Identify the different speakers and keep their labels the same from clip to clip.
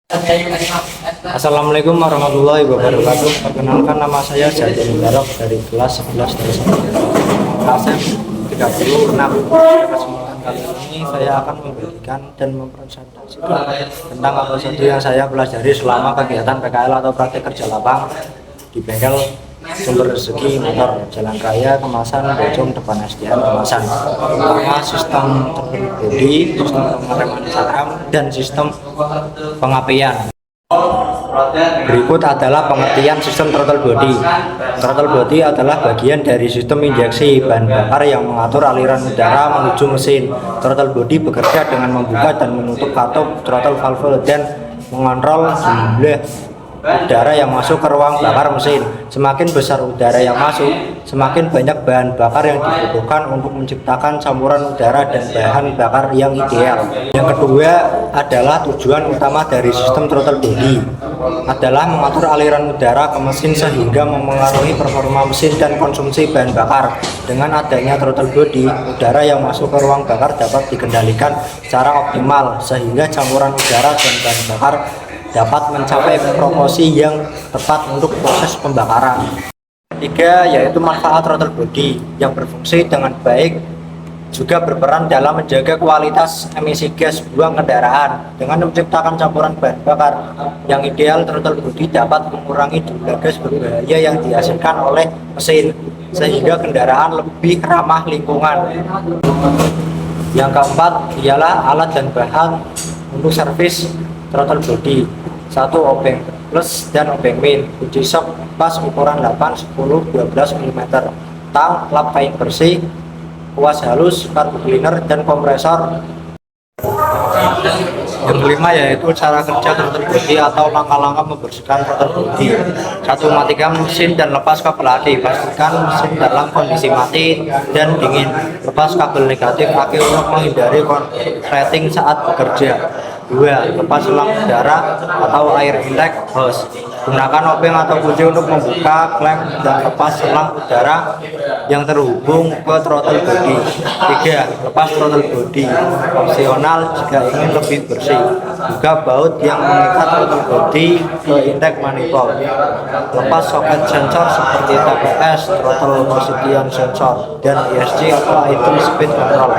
Speaker 1: Assalamualaikum warahmatullahi wabarakatuh. Perkenalkan, nama saya Jati Mubarok dari kelas 11 KSM 36. Pada kesempatan kali ini saya akan memberikan dan mempresentasikan tentang apa saja yang saya pelajari selama kegiatan PKL atau praktek kerja lapang di bengkel sumber rezeki motor Jalan Raya Kemasan Bojong depan SDN Kemasan. Pertama, sistem bodi, sistem pengereman cakram, dan sistem pengapian. Berikut adalah pengertian sistem throttle body. Throttle body adalah bagian dari sistem injeksi bahan bakar yang mengatur aliran udara menuju mesin. Throttle body bekerja dengan membuka dan menutup katup throttle valve dan mengontrol jumlah udara yang masuk ke ruang bakar mesin. Semakin besar udara yang masuk, semakin banyak bahan bakar yang dibutuhkan untuk menciptakan campuran udara dan bahan bakar yang ideal. Yang kedua adalah tujuan utama dari sistem throttle body adalah mengatur aliran udara ke mesin sehingga memengaruhi performa mesin dan konsumsi bahan bakar. Dengan adanya throttle body, udara yang masuk ke ruang bakar dapat dikendalikan secara optimal sehingga campuran udara dan bahan bakar dapat mencapai proporsi yang tepat untuk proses pembakaran. Ketiga, yaitu manfaat throttle body yang berfungsi dengan baik juga berperan dalam menjaga kualitas emisi gas buang kendaraan. Dengan menciptakan campuran bahan bakar yang ideal, throttle body dapat mengurangi jumlah gas berbahaya yang dihasilkan oleh mesin sehingga kendaraan lebih ramah lingkungan. Yang keempat ialah alat dan bahan untuk servis throttle body. 1. Obeng plus dan obeng min, kunci shock pas ukuran 8, 10, 12 mm, tang, lap kain bersih, kuas halus, carb cleaner, dan kompresor. Yang kelima yaitu cara kerja throttle body atau langkah-langkah membersihkan throttle body. 1. Matikan mesin dan lepas kabel aki. Pastikan mesin dalam kondisi mati dan dingin. Lepas kabel negatif aki untuk menghindari korsleting saat bekerja. 2. Lepas selang udara atau air intake hose. Gunakan obeng atau kunci untuk membuka klem dan lepas selang udara yang terhubung ke throttle body. 3. Lepas throttle body. Opsional jika ingin lebih bersih. Buka baut yang mengikat throttle body ke intake manifold. Lepas soket sensor seperti TPS, throttle position sensor, dan ESC atau idle speed control.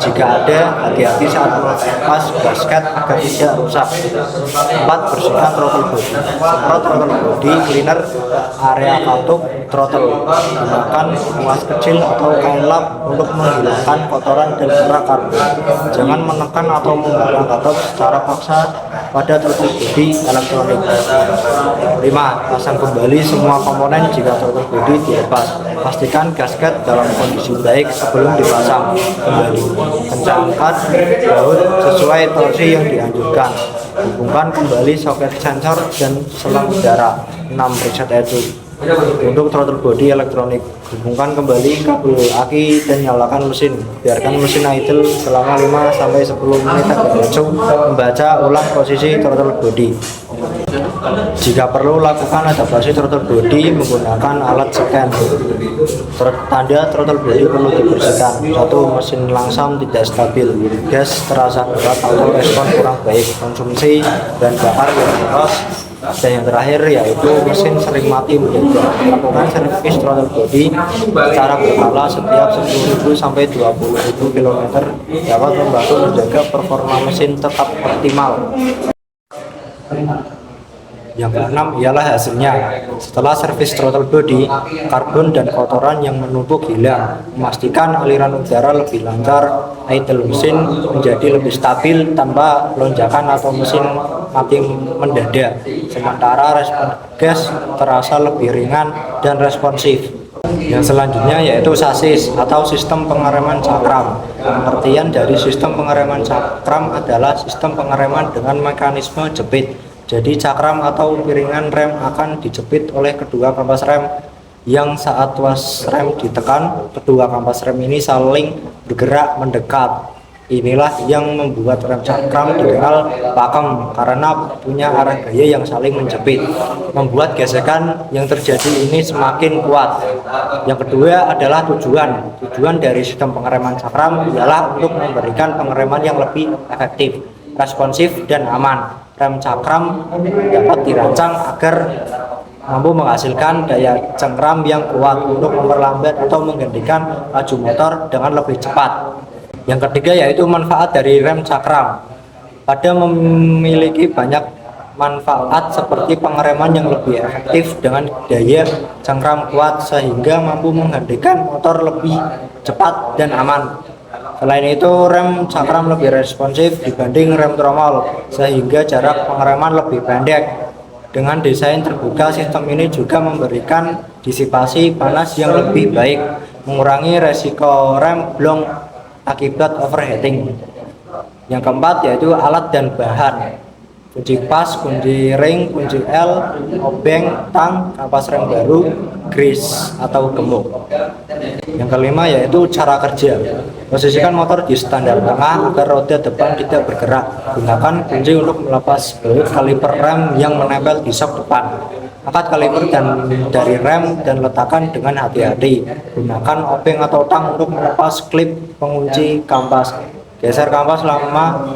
Speaker 1: Jika ada, hati-hati saat melepas gasket agar tidak rusak. 4. Bersihkan throttle body. Semprot throttle body cleaner area katup throttle. Gunakan kuas kecil atau kain lap untuk menghilangkan kotoran dan kerak karbon. Jangan menekan atau membuka katup secara paksa pada throttle body elektronik. 5. Pasang kembali semua komponen jika throttle body dilepas. Pastikan gasket dalam kondisi baik sebelum dipasang kembali. Kencangkan baut sesuai torsi yang dianjurkan. Hubungkan kembali soket sensor dan selang udara. 6. Reset ECU. Untuk throttle body elektronik, hubungkan kembali kabel aki dan nyalakan mesin. Biarkan mesin idle selama 5-10 menit agar ECU membaca ulang posisi throttle body. Jika perlu, lakukan adaptasi throttle body menggunakan alat scan. Tanda throttle body perlu dibersihkan. 1. Mesin langsam tidak stabil, gas terasa berat atau respon kurang baik, konsumsi dan bakar yang boros. Dan yang terakhir yaitu mesin sering mati mendadak. Lakukan servis throttle body secara berkala setiap 10.000 sampai 20.000 km dapat membantu menjaga performa mesin tetap optimal. Yang keenam ialah hasilnya. Setelah servis throttle body, karbon dan kotoran yang menumpuk hilang. Memastikan aliran udara lebih lancar, idle mesin menjadi lebih stabil tanpa lonjakan atau mesin mati mendadak. Sementara respon gas terasa lebih ringan dan responsif. Yang selanjutnya yaitu sasis atau sistem pengereman cakram. Pengertian dari sistem pengereman cakram adalah sistem pengereman dengan mekanisme jepit. Jadi cakram atau piringan rem akan dijepit oleh kedua kampas rem yang saat tuas rem ditekan, kedua kampas rem ini saling bergerak mendekat. Inilah yang membuat rem cakram dikenal pakem karena punya arah gaya yang saling menjepit, membuat gesekan yang terjadi ini semakin kuat. Yang kedua adalah tujuan dari sistem pengereman cakram ialah untuk memberikan pengereman yang lebih efektif, responsif, dan aman. rem cakram dapat dirancang agar mampu menghasilkan daya cengkram yang kuat untuk memperlambat atau menghentikan laju motor dengan lebih cepat. Yang ketiga yaitu manfaat dari rem cakram. Pada memiliki banyak manfaat seperti pengereman yang lebih efektif dengan daya cengkram kuat sehingga mampu menghentikan motor lebih cepat dan aman. Selain itu, rem cakram lebih responsif dibanding rem tromol sehingga jarak pengereman lebih pendek. Dengan desain terbuka, sistem ini juga memberikan disipasi panas yang lebih baik, mengurangi resiko rem blong akibat overheating. Yang keempat yaitu alat dan bahan. Kunci pas, kunci ring, kunci L, obeng, tang, kapas rem baru, grease atau gemuk. Yang kelima yaitu cara kerja. Posisikan motor di standar tengah agar roda depan tidak bergerak. Gunakan kunci untuk melepas baut kaliper rem yang menempel di sok depan. Angkat kaliper dari rem dan letakkan dengan hati-hati. Gunakan obeng atau tang untuk melepas klip pengunci kampas. Geser kampas lama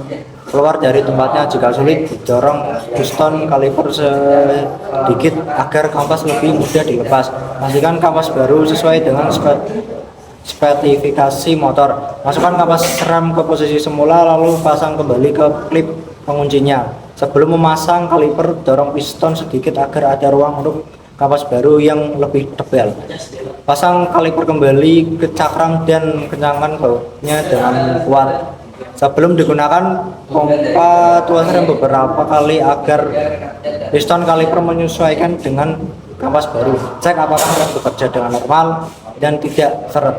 Speaker 1: keluar dari tempatnya. Jika sulit, didorong piston kaliper sedikit agar kampas lebih mudah dilepas. Pastikan kampas baru sesuai dengan spesifikasi motor. Masukkan kampas rem ke posisi semula lalu pasang kembali ke klip penguncinya. Sebelum memasang kaliper, dorong piston sedikit agar ada ruang untuk kampas baru yang lebih tebal. Pasang kaliper kembali ke cakram dan kencangkan bautnya dengan kuat. Sebelum digunakan, pompa tuas rem beberapa kali agar piston kaliper menyesuaikan dengan kampas baru. Cek apakah rem bekerja dengan normal dan tidak seret.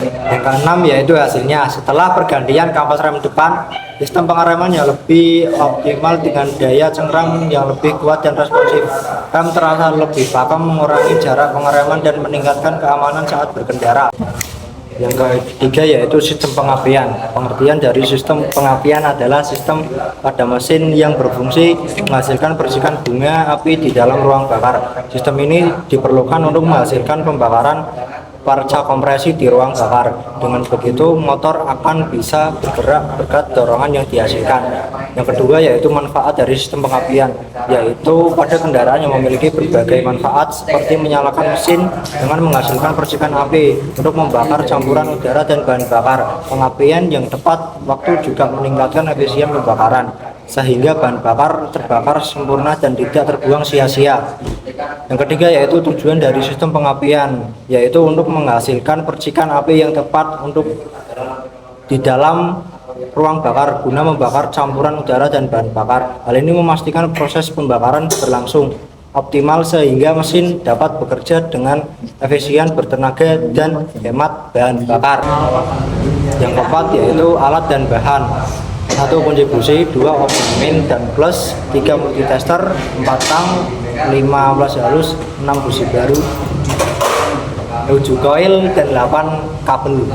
Speaker 1: Yang keenam yaitu hasilnya. Setelah pergantian kampas rem depan, sistem pengereman yang lebih optimal dengan daya cengkram yang lebih kuat dan responsif. Rem terasa lebih pakem, mengurangi jarak pengereman dan meningkatkan keamanan saat berkendara. Yang ketiga yaitu sistem pengapian. Pengertian dari sistem pengapian adalah sistem pada mesin yang berfungsi menghasilkan percikan bunga api di dalam ruang bakar. Sistem ini diperlukan untuk menghasilkan pembakaran parca kompresi di ruang bakar. Dengan begitu motor akan bisa bergerak berkat dorongan yang dihasilkan. Yang kedua yaitu manfaat dari sistem pengapian, yaitu pada kendaraan yang memiliki berbagai manfaat seperti menyalakan mesin dengan menghasilkan percikan api untuk membakar campuran udara dan bahan bakar. Pengapian yang tepat waktu juga meningkatkan efisien pembakaran sehingga bahan bakar terbakar sempurna dan tidak terbuang sia-sia. Yang ketiga yaitu tujuan dari sistem pengapian, yaitu untuk menghasilkan percikan api yang tepat untuk di dalam ruang bakar guna membakar campuran udara dan bahan bakar. Hal ini memastikan proses pembakaran berlangsung optimal sehingga mesin dapat bekerja dengan efisien, bertenaga dan hemat bahan bakar. Yang keempat yaitu alat dan bahan. 1 kunci busi, 2 obeng min dan plus, 3 multitester, 4 tang, 5 flash halus, 6 busi baru, 7 koil dan 8 kabel.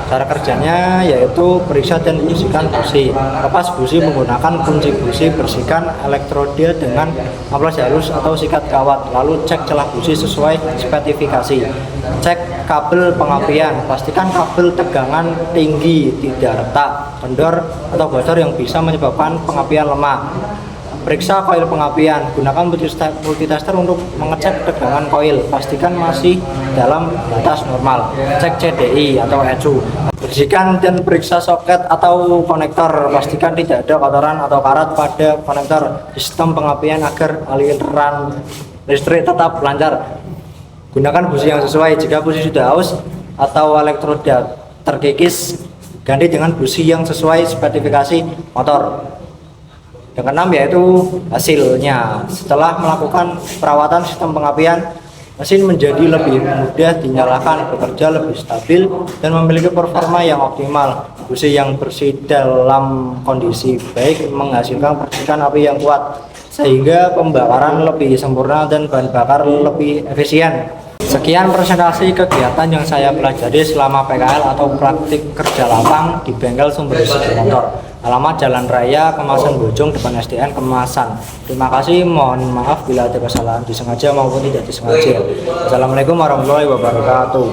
Speaker 1: Cara kerjanya yaitu periksa dan bersihkan busi. Lepas busi menggunakan kunci busi, bersihkan elektroda dengan amplas halus atau sikat kawat, lalu cek celah busi sesuai spesifikasi. Cek kabel pengapian, pastikan kabel tegangan tinggi, tidak retak, kendor atau bocor yang bisa menyebabkan pengapian lemah. Periksa koil pengapian, gunakan multitester untuk mengecek tegangan koil, pastikan masih dalam batas normal. Cek CDI atau ECU. Bersihkan dan periksa soket atau konektor, pastikan tidak ada kotoran atau karat pada konektor sistem pengapian agar aliran listrik tetap lancar. Gunakan busi yang sesuai. Jika busi sudah aus atau elektroda terkikis, ganti dengan busi yang sesuai spesifikasi motor. Yang keenam yaitu hasilnya. Setelah melakukan perawatan sistem pengapian, mesin menjadi lebih mudah dinyalakan, bekerja lebih stabil dan memiliki performa yang optimal. Busi yang bersih dalam kondisi baik menghasilkan percikan api yang kuat sehingga pembakaran lebih sempurna dan bahan bakar lebih efisien. Sekian presentasi kegiatan yang saya pelajari selama PKL atau praktik kerja lapang di bengkel sumber listrik motor. Alamat Jalan Raya Kemasan Bojong depan SDN Kemasan. Terima kasih, mohon maaf bila ada kesalahan disengaja maupun tidak disengaja. Assalamualaikum warahmatullahi wabarakatuh.